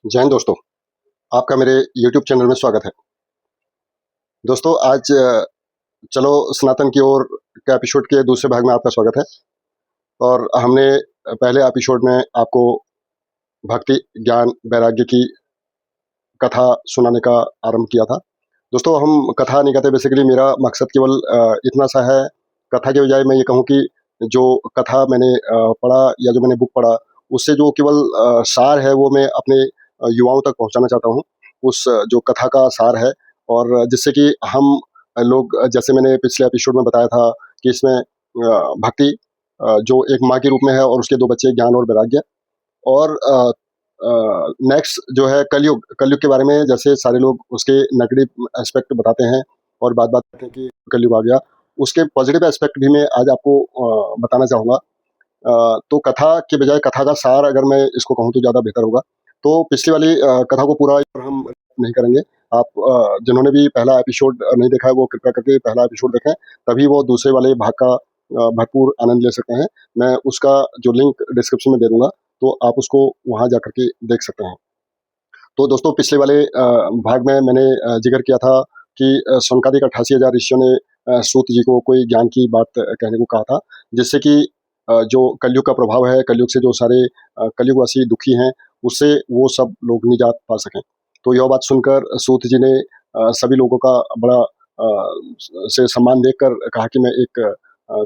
जय हिंद दोस्तों, आपका मेरे यूट्यूब चैनल में स्वागत है। दोस्तों आज चलो सनातन की ओर के एपिसोड के दूसरे भाग में आपका स्वागत है। और हमने पहले एपिसोड में आपको भक्ति, ज्ञान, वैराग्य की कथा सुनाने का आरंभ किया था। दोस्तों हम कथा नहीं कहते, बेसिकली मेरा मकसद केवल इतना सा है। कथा के बजाय मैं ये कहूँ कि जो कथा मैंने पढ़ा या जो मैंने बुक पढ़ा, उससे जो केवल सार है वो मैं अपने युवाओं तक पहुँचाना चाहता हूँ। उस जो कथा का सार है, और जिससे कि हम लोग, जैसे मैंने पिछले एपिसोड में बताया था कि इसमें भक्ति जो एक माँ के रूप में है, और उसके 2 बच्चे ज्ञान और वैराग्य। और नेक्स्ट जो है कलयुग। कलयुग के बारे में जैसे सारे लोग उसके नेगेटिव एस्पेक्ट बताते हैं और बात-बात करते हैं कि कलयुग आ गया। उसके पॉजिटिव एस्पेक्ट भी मैं आज आपको बताना चाहूँगा। तो कथा के बजाय कथा का सार अगर मैं इसको कहूँ तो ज़्यादा बेहतर होगा। तो पिछली वाली कथा को पूरा हम नहीं करेंगे। आप जिन्होंने भी पहला एपिसोड नहीं देखा है वो कृपया करके पहला एपिसोड देखें, तभी वो दूसरे वाले भाग का भरपूर आनंद ले सकते हैं। मैं उसका जो लिंक डिस्क्रिप्शन में दे दूँगा, तो आप उसको वहाँ जा कर के देख सकते हैं। तो दोस्तों पिछले वाले भाग में मैंने ज़िक्र किया था कि सनकादिक 88,000 ऋषियों ने सूत जी को कोई ज्ञान की बात कहने को कहा था, जिससे कि जो कलयुग का प्रभाव है, कलयुग से जो सारे कलयुगवासी दुखी हैं, उससे वो सब लोग निजात पा सकें। तो यह बात सुनकर सूत जी ने सभी लोगों का बड़ा से सम्मान देखकर कहा कि मैं एक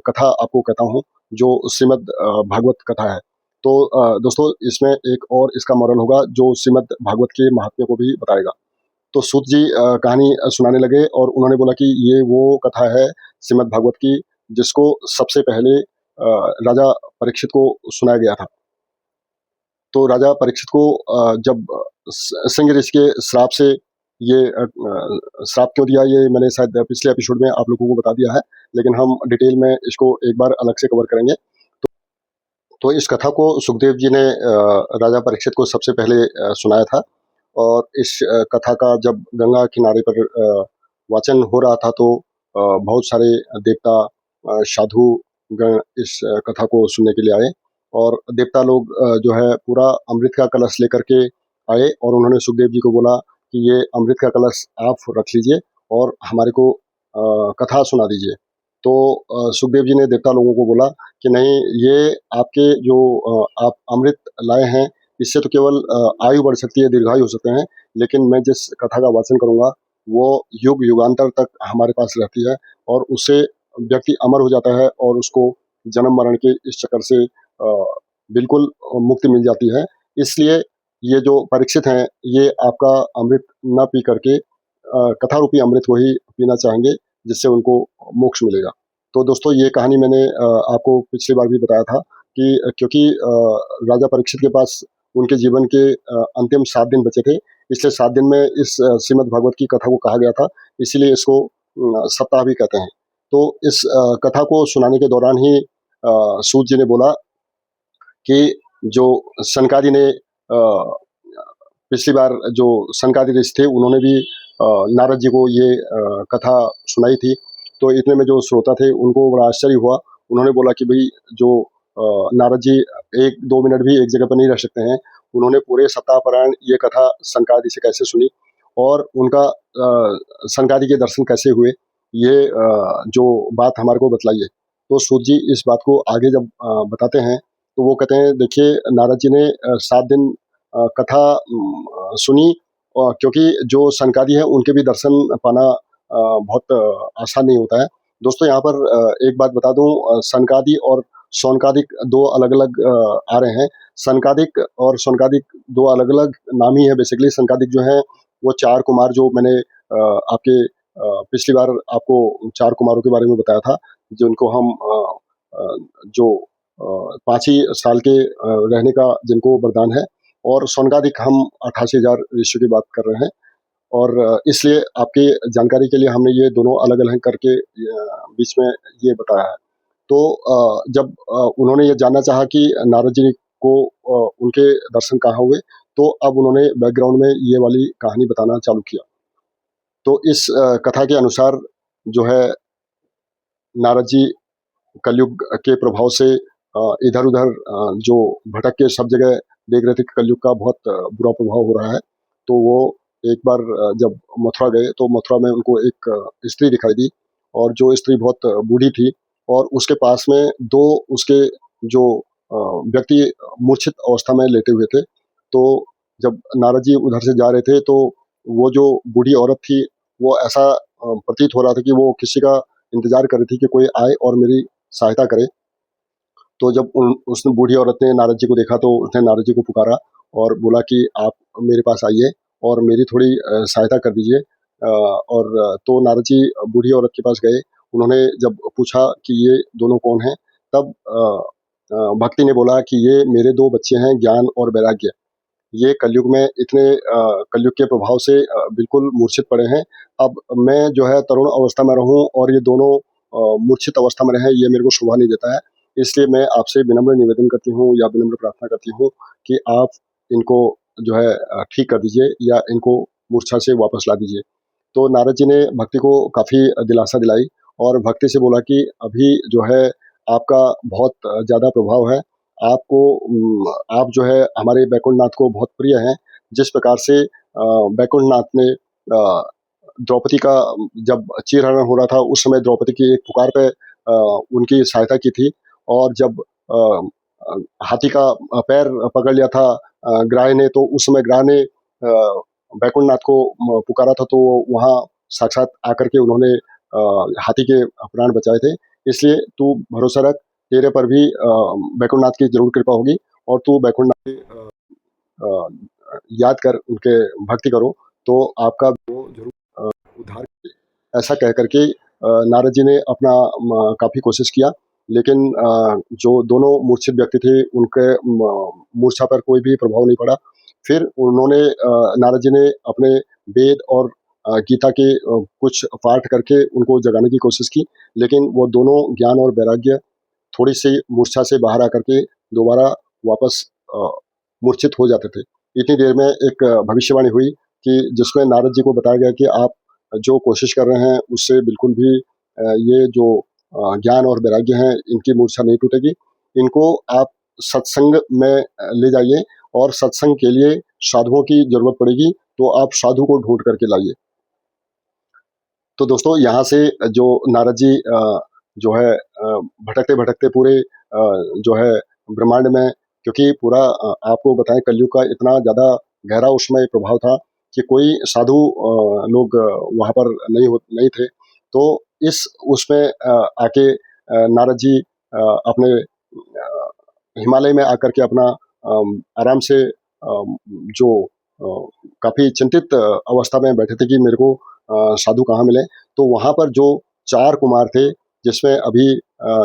कथा आपको कहता हूँ, जो श्रीमद् भागवत कथा है। तो दोस्तों इसमें एक और इसका मॉरल होगा जो श्रीमद् भागवत के महात्म्य को भी बताएगा। तो सूत जी कहानी सुनाने लगे, और उन्होंने बोला कि ये वो कथा है श्रीमद् भागवत की जिसको सबसे पहले राजा परीक्षित को सुनाया गया था। तो राजा परीक्षित को जब सिंह ऋषि के श्राप से ये श्राप क्यों दिया, ये मैंने शायद पिछले एपिसोड में आप लोगों को बता दिया है, लेकिन हम डिटेल में इसको एक बार अलग से कवर करेंगे। तो इस कथा को सुखदेव जी ने राजा परीक्षित को सबसे पहले सुनाया था। और इस कथा का जब गंगा किनारे पर वाचन हो रहा था, तो बहुत सारे देवता, साधु गण इस कथा को सुनने के लिए आए। और देवता लोग जो है पूरा अमृत का कलश लेकर के आए, और उन्होंने सुखदेव जी को बोला कि ये अमृत का कलश आप रख लीजिए और हमारे को कथा सुना दीजिए। तो सुखदेव जी ने देवता लोगों को बोला कि नहीं, ये आपके जो आप अमृत लाए हैं, इससे तो केवल आयु बढ़ सकती है, दीर्घायु हो सकते हैं, लेकिन मैं जिस कथा का वाचन करूँगा वो युग युगांतर तक हमारे पास रहती है, और उससे व्यक्ति अमर हो जाता है, और उसको जन्म मरण के इस चक्कर से बिल्कुल मुक्ति मिल जाती है। इसलिए ये जो परीक्षित हैं, ये आपका अमृत न पी करके कथा रूपी अमृत को ही पीना चाहेंगे, जिससे उनको मोक्ष मिलेगा। तो दोस्तों ये कहानी मैंने आपको पिछली बार भी बताया था कि क्योंकि राजा परीक्षित के पास उनके जीवन के अंतिम 7 दिन बचे थे, इसलिए 7 दिन में इस श्रीमद् भागवत की कथा को कहा गया था, इसीलिए इसको सप्ताह भी कहते हैं। तो इस कथा को सुनाने के दौरान ही सूत जी ने बोला कि जो सनकादि ने पिछली बार जो सनकादि ऋषि थे, उन्होंने भी नारद जी को ये कथा सुनाई थी। तो इतने में जो श्रोता थे उनको बड़ा आश्चर्य हुआ। उन्होंने बोला कि भाई जो नारद जी 1-2 मिनट भी एक जगह पर नहीं रह सकते हैं। उन्होंने पूरे सप्ताह पारायण ये कथा सनकादि से कैसे सुनी, और उनका सनकादि के दर्शन कैसे हुए, ये जो बात हमारे को बतलाइए। तो सूत जी इस बात को आगे जब बताते हैं, तो वो कहते हैं देखिए, नारद जी ने 7 दिन कथा सुनी, क्योंकि जो सनकादि हैं उनके भी दर्शन पाना बहुत आसान नहीं होता है। दोस्तों यहाँ पर एक बात बता दूँ, सनकादि और सौनकादिक 2 अलग-अलग आ रहे हैं। सनकादिक और सौनकादिक 2 अलग-अलग नाम ही है बेसिकली। सनकादिक जो हैं वो 4 कुमार, जो मैंने आपके पिछली बार आपको 4 कुमारों के बारे में बताया था, जिनको हम जो 5 ही साल के रहने का जिनको वरदान है, और सौनकादिक हम 88,000 ऋषियों की बात कर रहे हैं। और इसलिए आपकी जानकारी के लिए हमने ये दोनों अलग-अलग करके बीच में ये बताया है। तो जब उन्होंने ये जानना चाहा कि नारद जी को उनके दर्शन कहाँ हुए, तो अब उन्होंने बैकग्राउंड में ये वाली कहानी बताना चालू किया। तो इस कथा के अनुसार जो है, नारद जी कलयुग के प्रभाव से इधर-उधर जो भटक के सब जगह देख रहे थे कि कलयुग का बहुत बुरा प्रभाव हो रहा है। तो वो एक बार जब मथुरा गए तो मथुरा में उनको एक स्त्री दिखाई दी, और जो स्त्री बहुत बूढ़ी थी, और उसके पास में 2 उसके जो व्यक्ति मूर्छित अवस्था में लेटे हुए थे। तो जब नारद जी उधर से जा रहे थे तो वो जो बूढ़ी औरत थी, वो ऐसा प्रतीत हो रहा था कि वो किसी का इंतज़ार कर रही थी कि कोई आए और मेरी सहायता करे। तो जब उस बूढ़ी औरत ने नारद जी को देखा तो उसने नारद जी को पुकारा और बोला कि आप मेरे पास आइए और मेरी थोड़ी सहायता कर दीजिए। तो नारद जी बूढ़ी औरत के पास गए। उन्होंने जब पूछा कि ये दोनों कौन हैं, तब भक्ति ने बोला कि ये मेरे 2 बच्चे हैं, ज्ञान और वैराग्य। ये कलयुग में इतने कलयुग के प्रभाव से बिल्कुल मूर्छित पड़े हैं। अब मैं जो है तरुण अवस्था में रहूँ और ये दोनों मूर्छित अवस्था में रहें, ये मेरे को शोभा नहीं देता है। इसलिए मैं आपसे विनम्र निवेदन करती हूँ या विनम्र प्रार्थना करती हूँ कि आप इनको जो है ठीक कर दीजिए या इनको मूर्छा से वापस ला दीजिए। तो नारद जी ने भक्ति को काफ़ी दिलासा दिलाई और भक्ति से बोला कि अभी जो है आपका बहुत ज़्यादा प्रभाव है। आपको आप जो है हमारे बैकुंठनाथ को बहुत प्रिय हैं। जिस प्रकार से बैकुंठनाथ ने द्रौपदी का जब चीरहरण हो रहा था, उस समय द्रौपदी की एक पुकार पे उनकी सहायता की थी, और जब अ हाथी का पैर पकड़ लिया था ग्राह ने, तो उस समय ग्राह ने बैकुंठनाथ को पुकारा था, तो वहाँ साक्षात आकर के उन्होंने हाथी के प्राण बचाए थे। इसलिए तू भरोसा रख, तेरे पर भी बैकुंठनाथ की ज़रूर कृपा होगी, और तू बैकुंठनाथ की याद कर, उनके भक्ति करो, तो आपका वो ज़रूर उद्धार करें। ऐसा कह कर के नारद जी ने अपना काफ़ी कोशिश किया, लेकिन जो दोनों मूर्छित व्यक्ति थे, उनके मूर्छा पर कोई भी प्रभाव नहीं पड़ा। फिर उन्होंने नारद जी ने अपने वेद और गीता के कुछ पाठ करके उनको जगाने की कोशिश की, लेकिन वो दोनों ज्ञान और वैराग्य थोड़ी-सी मूर्छा से बाहर आकर के दोबारा वापस मूर्छित हो जाते थे। इतनी देर में एक भविष्यवाणी हुई कि जिसमें नारद जी को बताया गया कि आप जो कोशिश कर रहे हैं, उससे बिल्कुल भी ये जो ज्ञान और वैराग्य हैं, इनकी मूर्छा नहीं टूटेगी। इनको आप सत्संग में ले जाइए, और सत्संग के लिए साधुओं की ज़रूरत पड़ेगी, तो आप साधु को ढूँढ कर के लाइए। तो दोस्तों, यहाँ से जो नारद जी जो है भटकते-भटकते पूरे जो है ब्रह्मांड में, क्योंकि पूरा आपको बताएँ कलयुग का इतना ज़्यादा गहरा उसमें प्रभाव था कि कोई साधु लोग वहाँ पर नहीं थे। तो इस उसमें आके नारद जी अपने हिमालय में आकर के अपना आराम से जो काफ़ी चिंतित अवस्था में बैठे थे कि मेरे को साधु कहाँ मिले। तो वहाँ पर जो 4 कुमार थे, जिसमें अभी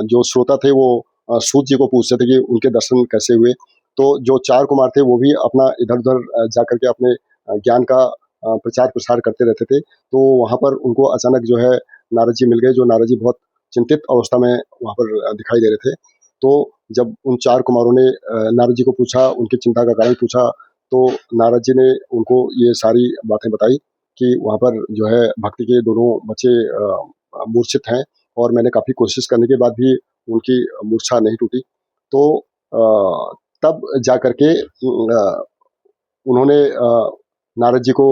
जो श्रोता थे वो सूत जी को पूछ रहे थे कि उनके दर्शन कैसे हुए। तो जो 4 कुमार थे वो भी अपना इधर-उधर जाकर के अपने ज्ञान का प्रचार-प्रसार करते रहते थे। तो वहाँ पर उनको अचानक जो है नारद जी मिल गए, जो नारद जी बहुत चिंतित अवस्था में वहाँ पर दिखाई दे रहे थे। तो जब उन 4 कुमारों ने नारद जी को पूछा, उनकी चिंता का कारण पूछा, तो नारद जी ने उनको ये सारी बातें बताई कि वहाँ पर जो है भक्ति के दोनों बच्चे मूर्छित हैं, और मैंने काफ़ी कोशिश करने के बाद भी उनकी मूर्छा नहीं टूटी। तो तब जा कर के उन्होंने नारद जी को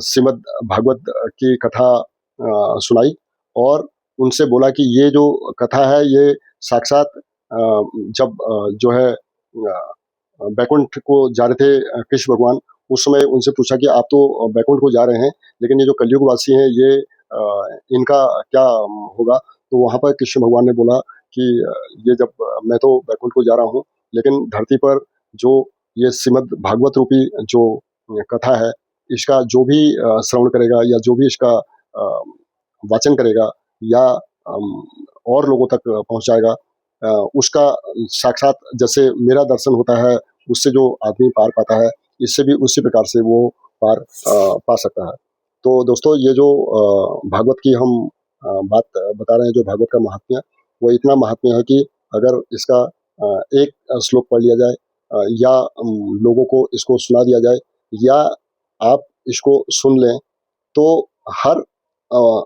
श्रीमद् भागवत की कथा सुनाई, और उनसे बोला कि ये जो कथा है, ये साक्षात जब जो है बैकुंठ को जा रहे थे कृष्ण भगवान, उस समय उनसे पूछा कि आप तो बैकुंठ को जा रहे हैं, लेकिन ये जो कलयुगवासी हैं, ये इनका क्या होगा? तो वहाँ पर कृष्ण भगवान ने बोला कि ये जब मैं तो बैकुंठ को जा रहा हूँ, लेकिन धरती पर जो ये श्रीमद् भागवत रूपी जो कथा है, इसका जो भी श्रवण करेगा या जो भी इसका वाचन करेगा या और लोगों तक पहुँचाएगा, उसका साक्षात जैसे मेरा दर्शन होता है, उससे जो आदमी पार पाता है, इससे भी उसी प्रकार से वो पार पा सकता है। तो दोस्तों, ये जो भागवत की हम बात बता रहे हैं, जो भागवत का महात्म्य, वो इतना महात्म्य है कि अगर इसका एक श्लोक पढ़ लिया जाए, या लोगों को इसको सुना दिया जाए, या आप इसको सुन लें, तो हर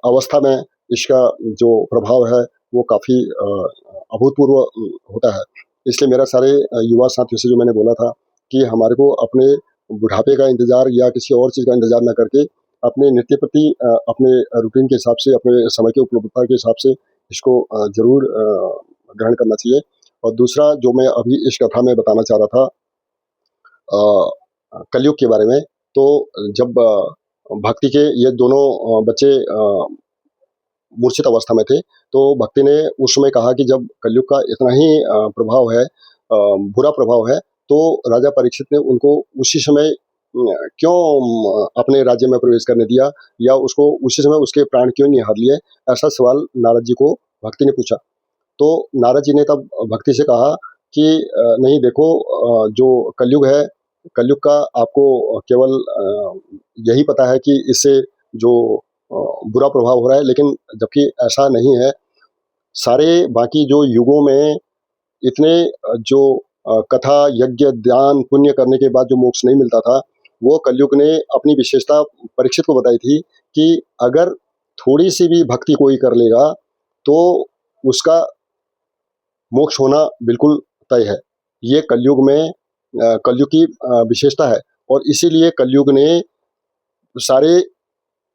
अवस्था में इसका जो प्रभाव है, वो काफ़ी अभूतपूर्व होता है। इसलिए मेरा सारे युवा साथियों से जो मैंने बोला था कि हमारे को अपने बुढ़ापे का इंतज़ार या किसी और चीज़ का इंतज़ार ना करके अपने नित्य प्रति अपने रूटीन के हिसाब से, अपने समय की उपलब्धता के हिसाब से इसको ज़रूर ग्रहण करना चाहिए। और दूसरा जो मैं अभी इस कथा में बताना चाह रहा था कलयुग के बारे में, तो जब भक्ति के ये दोनों बच्चे मूर्छित अवस्था में थे, तो भक्ति ने उस समय कहा कि जब कलयुग का इतना ही प्रभाव है, बुरा प्रभाव है, तो राजा परीक्षित ने उनको उसी समय क्यों अपने राज्य में प्रवेश करने दिया, या उसको उसी समय उसके प्राण क्यों नहीं हर लिए? ऐसा सवाल नारद जी को भक्ति ने पूछा। तो नारद जी ने तब भक्ति से कहा कि नहीं देखो, जो कलयुग है, कलयुग का आपको केवल यही पता है कि इससे जो बुरा प्रभाव हो रहा है, लेकिन जबकि ऐसा नहीं है। सारे बाकी जो युगों में इतने जो कथा, यज्ञ, दान, पुण्य करने के बाद जो मोक्ष नहीं मिलता था, वो कलयुग ने अपनी विशेषता परीक्षित को बताई थी कि अगर थोड़ी-सी भी भक्ति कोई कर लेगा, तो उसका मोक्ष होना बिल्कुल तय है। ये कलयुग में कलयुग की विशेषता है, और इसीलिए कलयुग ने सारे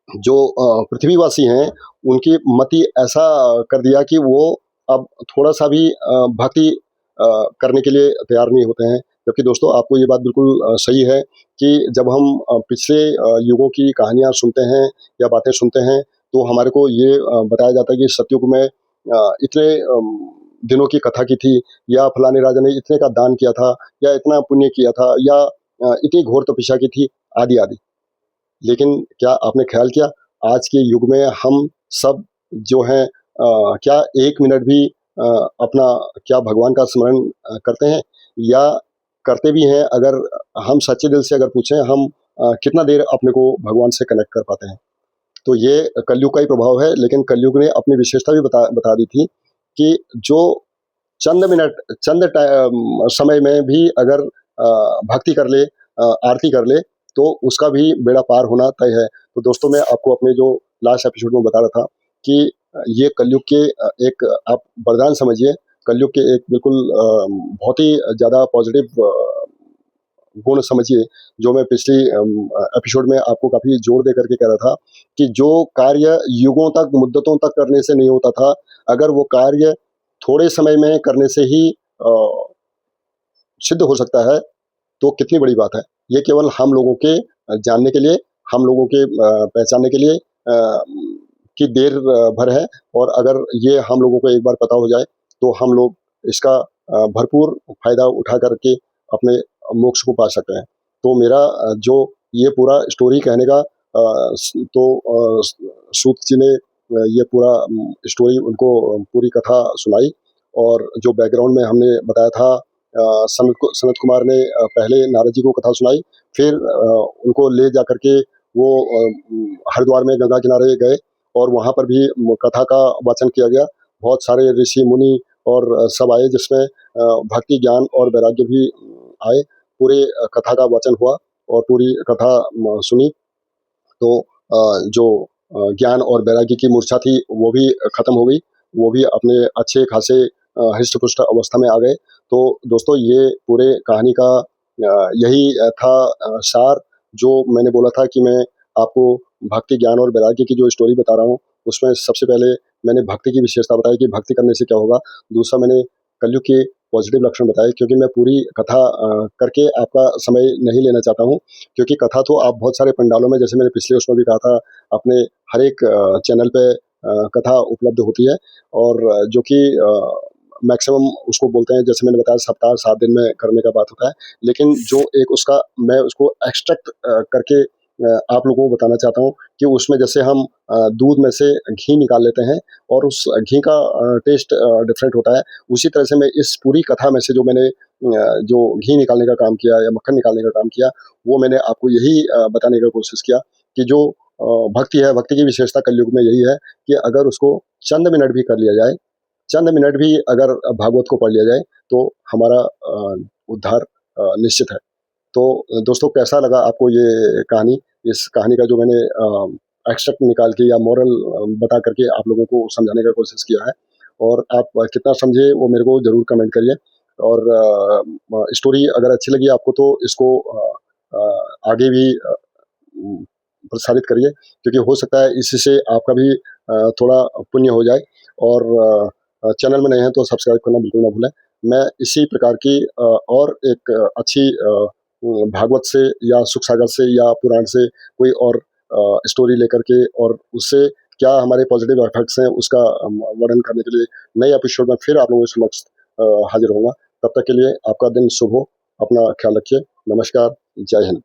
जो पृथ्वीवासी हैं, उनकी मति ऐसा कर दिया कि वो अब थोड़ा-सा भी भक्ति करने के लिए तैयार नहीं होते हैं। जबकि दोस्तों, आपको ये बात बिल्कुल सही है कि जब हम पिछले युगों की कहानियाँ सुनते हैं या बातें सुनते हैं, तो हमारे को ये बताया जाता है कि सतयुग में इतने दिनों की कथा की थी, या फलाने राजा ने इतने का दान किया था, या इतना पुण्य किया था, या इतनी घोर तपस्या की थी, आदि-आदि। लेकिन क्या आपने ख़्याल किया, आज के युग में हम सब जो हैं क्या 1 मिनट भी अपना क्या भगवान का स्मरण करते हैं? या करते भी हैं, अगर हम सच्चे दिल से अगर पूछें, हम कितना देर अपने को भगवान से कनेक्ट कर पाते हैं? तो ये कलयुग का ही प्रभाव है, लेकिन कलयुग ने अपनी विशेषता भी बता बता दी थी कि जो चंद मिनट, समय में भी अगर भक्ति कर ले, आरती कर ले, तो उसका भी बेड़ा पार होना तय है। तो दोस्तों, मैं आपको अपने जो लास्ट एपिसोड में बता रहा था कि ये कलयुग के एक आप वरदान समझिए, कलयुग के एक बिल्कुल बहुत ही ज़्यादा पॉजिटिव गुण समझिए, जो मैं पिछली एपिसोड में आपको काफ़ी जोर दे करके कह रहा था कि जो कार्य युगों तक, मुद्दतों तक करने से नहीं होता था, अगर वो कार्य थोड़े समय में करने से ही अ, सिद्ध हो सकता है, तो कितनी बड़ी बात है। ये केवल हम लोगों के जानने के लिए, हम लोगों के पहचानने के लिए की देर भर है, और अगर ये हम लोगों को एक बार पता हो जाए, तो हम लोग इसका भरपूर फ़ायदा उठा करके अपने मोक्ष को पा सकते हैं। तो मेरा जो ये पूरा स्टोरी कहने का तो सूत जी ने ये पूरा स्टोरी उनको पूरी कथा सुनाई, और जो बैकग्राउंड में हमने बताया था, सनत कुमार ने पहले नारद जी को कथा सुनाई, फिर उनको ले जा कर के वो हरिद्वार में गंगा किनारे गए, और वहाँ पर भी कथा का वाचन किया गया। बहुत सारे ऋषि मुनि और सब आए, जिसमें भक्ति, ज्ञान और वैराग्य भी आए। पूरे कथा का वाचन हुआ, और पूरी कथा सुनी, तो जो ज्ञान और वैराग्य की मूर्छा थी, वो भी खत्म हो गई। वो भी अपने अच्छे खासे हृष्ट-पुष्ट अवस्था में आ गए। तो दोस्तों, ये पूरे कहानी का यही था सार, जो मैंने बोला था कि मैं आपको भक्ति, ज्ञान और वैराग्य की जो स्टोरी बता रहा हूँ, उसमें सबसे पहले मैंने भक्ति की विशेषता बताई कि भक्ति करने से क्या होगा। दूसरा, मैंने कलयुग के पॉजिटिव लक्षण बताए, क्योंकि मैं पूरी कथा करके आपका समय नहीं लेना चाहता हूँ, क्योंकि कथा तो आप बहुत सारे पंडालों में, जैसे मैंने पिछले उसमें भी कहा था, अपने हर एक चैनल पे कथा उपलब्ध होती है, और जो कि मैक्सिमम उसको बोलते हैं, जैसे मैंने बताया, सप्ताह 7 दिन में करने का बात होता है। लेकिन जो एक उसका मैं उसको एक्सट्रैक्ट करके आप लोगों को बताना चाहता हूँ कि उसमें जैसे हम दूध में से घी निकाल लेते हैं, और उस घी का टेस्ट डिफरेंट होता है। उसी तरह से मैं इस पूरी कथा में से जो मैंने जो घी निकालने का काम किया या मक्खन निकालने का काम किया, वो मैंने आपको यही बताने का कोशिश किया कि जो भक्ति है, भक्ति की विशेषता कलयुग में यही है कि अगर उसको चंद मिनट भी कर लिया जाए, चंद मिनट भी अगर भागवत को पढ़ लिया जाए, तो हमारा उद्धार निश्चित है। तो दोस्तों, कैसा लगा आपको ये कहानी? इस कहानी का जो मैंने एक्सट्रैक्ट निकाल के या मोरल बता करके आप लोगों को समझाने का कोशिश किया है, और आप कितना समझे वो मेरे को ज़रूर कमेंट करिए। और स्टोरी अगर अच्छी लगी आपको तो इसको आगे भी प्रसारित करिए, क्योंकि हो सकता है इसी से आपका भी थोड़ा पुण्य हो जाए। और चैनल में नए हैं तो सब्सक्राइब करना बिल्कुल ना भूलें। मैं इसी प्रकार की और एक अच्छी भागवत से या सुख सागर से या पुराण से कोई और स्टोरी लेकर के और उससे क्या हमारे पॉजिटिव इफेक्ट्स हैं उसका वर्णन करने के लिए नए एपिसोड में फिर आप लोगों के समक्ष हाजिर होऊंगा। तब तक के लिए आपका दिन शुभ हो, अपना ख्याल रखिए। नमस्कार, जय हिंद।